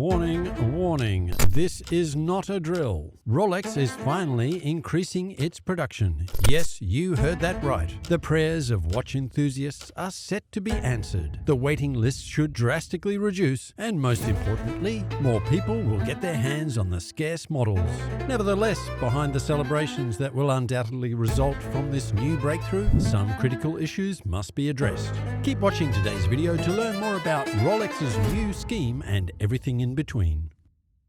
Warning, warning, this is not a drill. Rolex is finally increasing its production. Yes, you heard that right. The prayers of watch enthusiasts are set to be answered. The waiting list should drastically reduce, and most importantly, more people will get their hands on the scarce models. Nevertheless, behind the celebrations that will undoubtedly result from this new breakthrough, some critical issues must be addressed. Keep watching today's video to learn more about Rolex's new scheme and everything in between.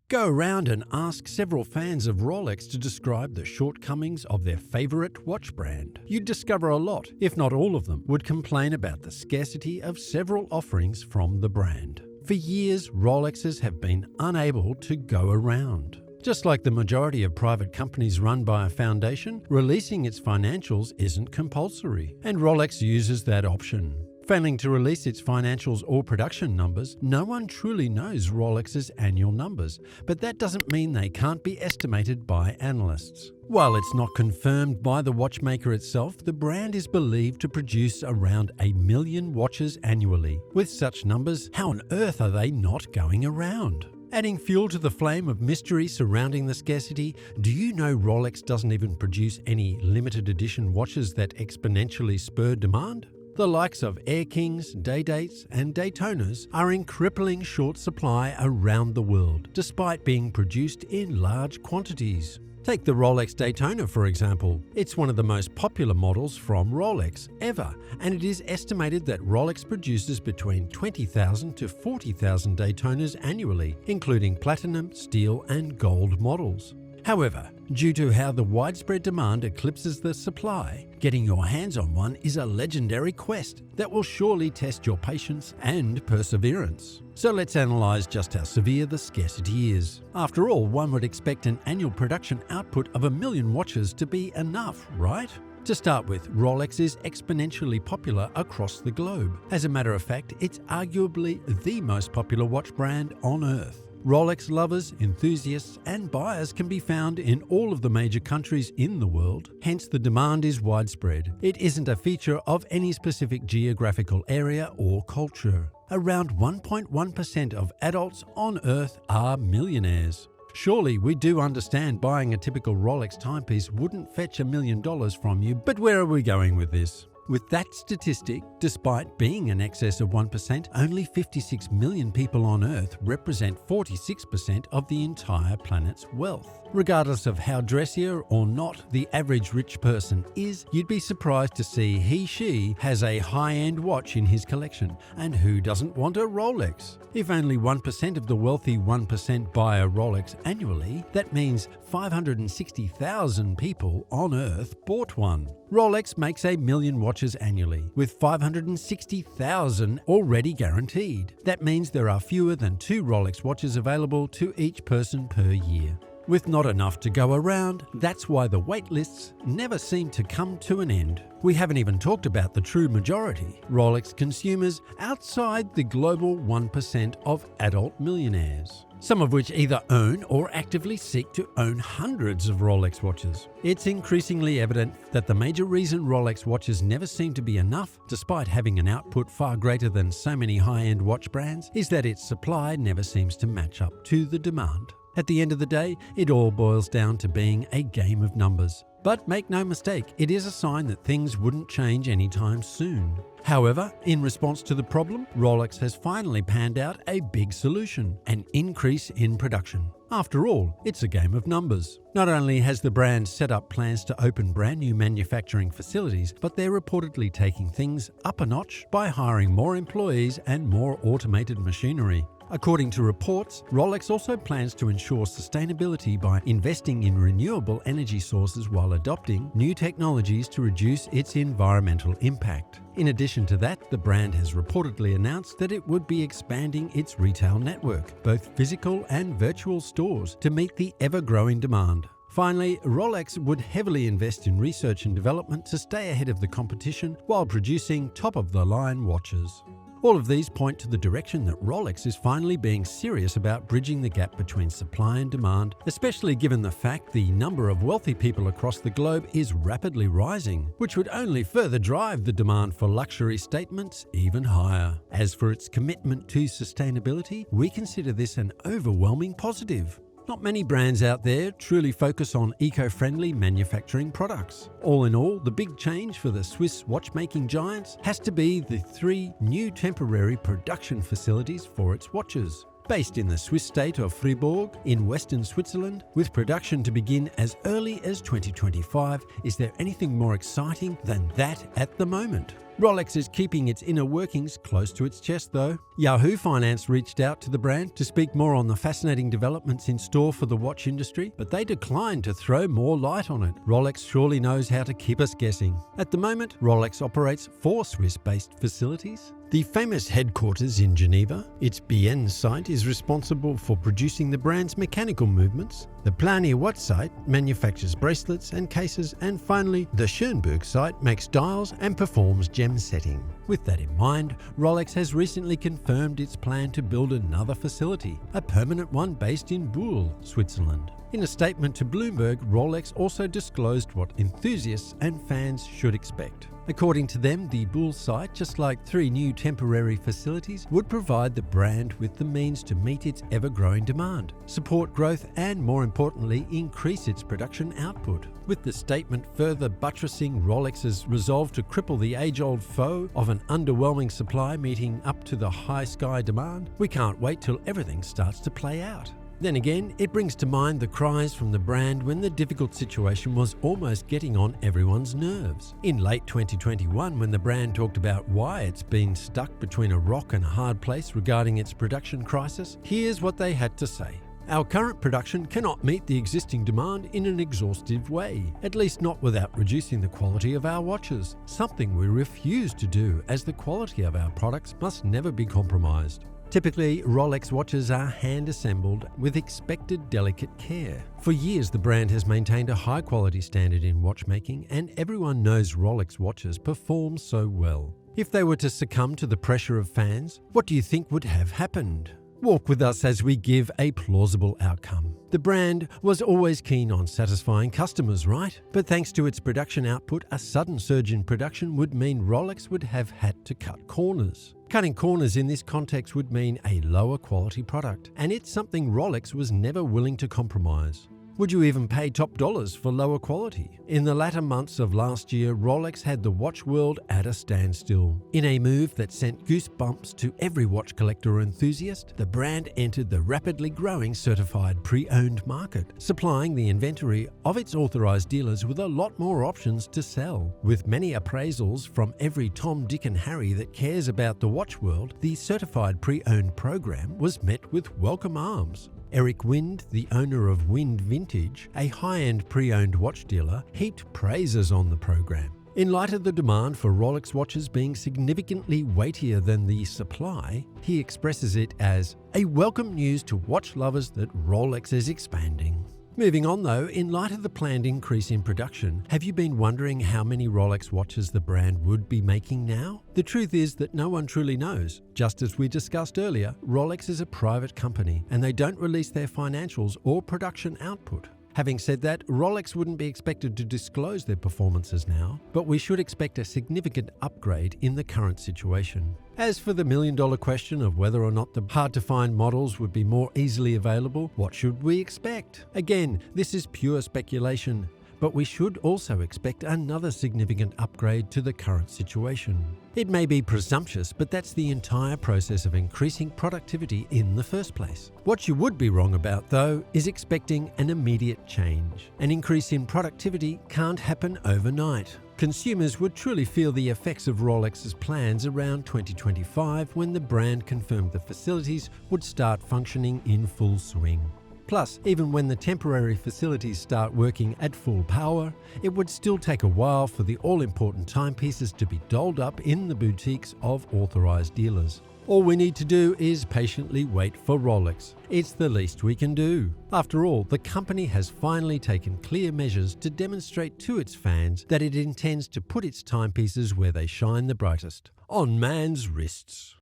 Go around and ask several fans of Rolex to describe the shortcomings of their favorite watch brand. You'd discover a lot, if not all of them, would complain about the scarcity of several offerings from the brand. For years, Rolexes have been unable to go around. Just like the majority of private companies run by a foundation, releasing its financials isn't compulsory, and Rolex uses that option. Failing to release its financials or production numbers, no one truly knows Rolex's annual numbers, but that doesn't mean they can't be estimated by analysts. While it's not confirmed by the watchmaker itself, the brand is believed to produce around 1 million watches annually. With such numbers, how on earth are they not going around? Adding fuel to the flame of mystery surrounding the scarcity, do you know Rolex doesn't even produce any limited edition watches that exponentially spur demand? The likes of Air Kings, Day Dates, and Daytonas are in crippling short supply around the world, despite being produced in large quantities. Take the Rolex Daytona, for example. It's one of the most popular models from Rolex ever, and it is estimated that Rolex produces between 20,000 to 40,000 Daytonas annually, including platinum, steel, and gold models. However, due to how the widespread demand eclipses the supply, getting your hands on one is a legendary quest that will surely test your patience and perseverance. So let's analyze just how severe the scarcity is. After all, one would expect an annual production output of 1 million watches to be enough, right? To start with, Rolex is exponentially popular across the globe. As a matter of fact, it's arguably the most popular watch brand on Earth. Rolex lovers, enthusiasts, and buyers can be found in all of the major countries in the world, hence the demand is widespread. It isn't a feature of any specific geographical area or culture. Around 1.1% of adults on Earth are millionaires. Surely we do understand buying a typical Rolex timepiece wouldn't fetch $1 million from you, but where are we going with this? With that statistic, despite being in excess of 1%, only 56 million people on Earth represent 46% of the entire planet's wealth. Regardless of how dressier or not the average rich person is, you'd be surprised to see she has a high-end watch in his collection. And who doesn't want a Rolex? If only 1% of the wealthy 1% buy a Rolex annually, that means 560,000 people on Earth bought one. Rolex makes 1 million watches annually, with 560,000 already guaranteed. That means there are fewer than 2 Rolex watches available to each person per year. With not enough to go around, that's why the wait lists never seem to come to an end. We haven't even talked about the true majority, Rolex consumers outside the global 1% of adult millionaires, some of which either own or actively seek to own hundreds of Rolex watches. It's increasingly evident that the major reason Rolex watches never seem to be enough, despite having an output far greater than so many high-end watch brands, is that its supply never seems to match up to the demand. At the end of the day, it all boils down to being a game of numbers. But make no mistake, it is a sign that things wouldn't change anytime soon. However, in response to the problem, Rolex has finally panned out a big solution: an increase in production. After all, it's a game of numbers. Not only has the brand set up plans to open brand new manufacturing facilities, but they're reportedly taking things up a notch by hiring more employees and more automated machinery. According to reports, Rolex also plans to ensure sustainability by investing in renewable energy sources while adopting new technologies to reduce its environmental impact. In addition to that, the brand has reportedly announced that it would be expanding its retail network, both physical and virtual stores, to meet the ever-growing demand. Finally, Rolex would heavily invest in research and development to stay ahead of the competition while producing top-of-the-line watches. All of these point to the direction that Rolex is finally being serious about bridging the gap between supply and demand, especially given the fact the number of wealthy people across the globe is rapidly rising, which would only further drive the demand for luxury statements even higher. As for its commitment to sustainability, we consider this an overwhelming positive. Not many brands out there truly focus on eco-friendly manufacturing products. All in all, the big change for the Swiss watchmaking giants has to be the 3 new temporary production facilities for its watches. Based in the Swiss state of Fribourg in western Switzerland, with production to begin as early as 2025, is there anything more exciting than that at the moment? Rolex is keeping its inner workings close to its chest though. Yahoo Finance reached out to the brand to speak more on the fascinating developments in store for the watch industry, but they declined to throw more light on it. Rolex surely knows how to keep us guessing. At the moment, Rolex operates 4 Swiss-based facilities. The famous headquarters in Geneva, its Bienne site, is responsible for producing the brand's mechanical movements. The Plani watch site manufactures bracelets and cases, and finally, the Schönberg site makes dials and performs gem setting. With that in mind, Rolex has recently confirmed its plan to build another facility, a permanent one based in Buhl, Switzerland. In a statement to Bloomberg, Rolex also disclosed what enthusiasts and fans should expect. According to them, the Buhl site, just like 3 new temporary facilities, would provide the brand with the means to meet its ever-growing demand, support growth, and more importantly, increase its production output. With the statement further buttressing Rolex's resolve to cripple the age-old foe of an underwhelming supply meeting up to the high sky demand, we can't wait till everything starts to play out. Then again, it brings to mind the cries from the brand when the difficult situation was almost getting on everyone's nerves. In late 2021, when the brand talked about why it's been stuck between a rock and a hard place regarding its production crisis, here's what they had to say. Our current production cannot meet the existing demand in an exhaustive way, at least not without reducing the quality of our watches, something we refuse to do as the quality of our products must never be compromised. Typically, Rolex watches are hand-assembled with expected delicate care. For years, the brand has maintained a high-quality standard in watchmaking, and everyone knows Rolex watches perform so well. If they were to succumb to the pressure of fans, what do you think would have happened? Walk with us as we give a plausible outcome. The brand was always keen on satisfying customers, right? But thanks to its production output, a sudden surge in production would mean Rolex would have had to cut corners. Cutting corners in this context would mean a lower quality product, and it's something Rolex was never willing to compromise. Would you even pay top dollars for lower quality? In the latter months of last year, Rolex had the watch world at a standstill. In a move that sent goosebumps to every watch collector or enthusiast, the brand entered the rapidly growing certified pre-owned market, supplying the inventory of its authorized dealers with a lot more options to sell. With many appraisals from every Tom, Dick and Harry that cares about the watch world, the certified pre-owned program was met with welcome arms. Eric Wind, the owner of Wind Vintage, a high-end pre-owned watch dealer, heaped praises on the program. In light of the demand for Rolex watches being significantly weightier than the supply, he expresses it as a welcome news to watch lovers that Rolex is expanding. Moving on though, in light of the planned increase in production, have you been wondering how many Rolex watches the brand would be making now? The truth is that no one truly knows. Just as we discussed earlier, Rolex is a private company and they don't release their financials or production output. Having said that, Rolex wouldn't be expected to disclose their performances now, but we should expect a significant upgrade in the current situation. As for the million-dollar question of whether or not the hard-to-find models would be more easily available, what should we expect? Again, this is pure speculation, but we should also expect another significant upgrade to the current situation. It may be presumptuous, but that's the entire process of increasing productivity in the first place. What you would be wrong about, though, is expecting an immediate change. An increase in productivity can't happen overnight. Consumers would truly feel the effects of Rolex's plans around 2025 when the brand confirmed the facilities would start functioning in full swing. Plus, even when the temporary facilities start working at full power, it would still take a while for the all-important timepieces to be doled up in the boutiques of authorized dealers. All we need to do is patiently wait for Rolex. It's the least we can do. After all, the company has finally taken clear measures to demonstrate to its fans that it intends to put its timepieces where they shine the brightest, on man's wrists.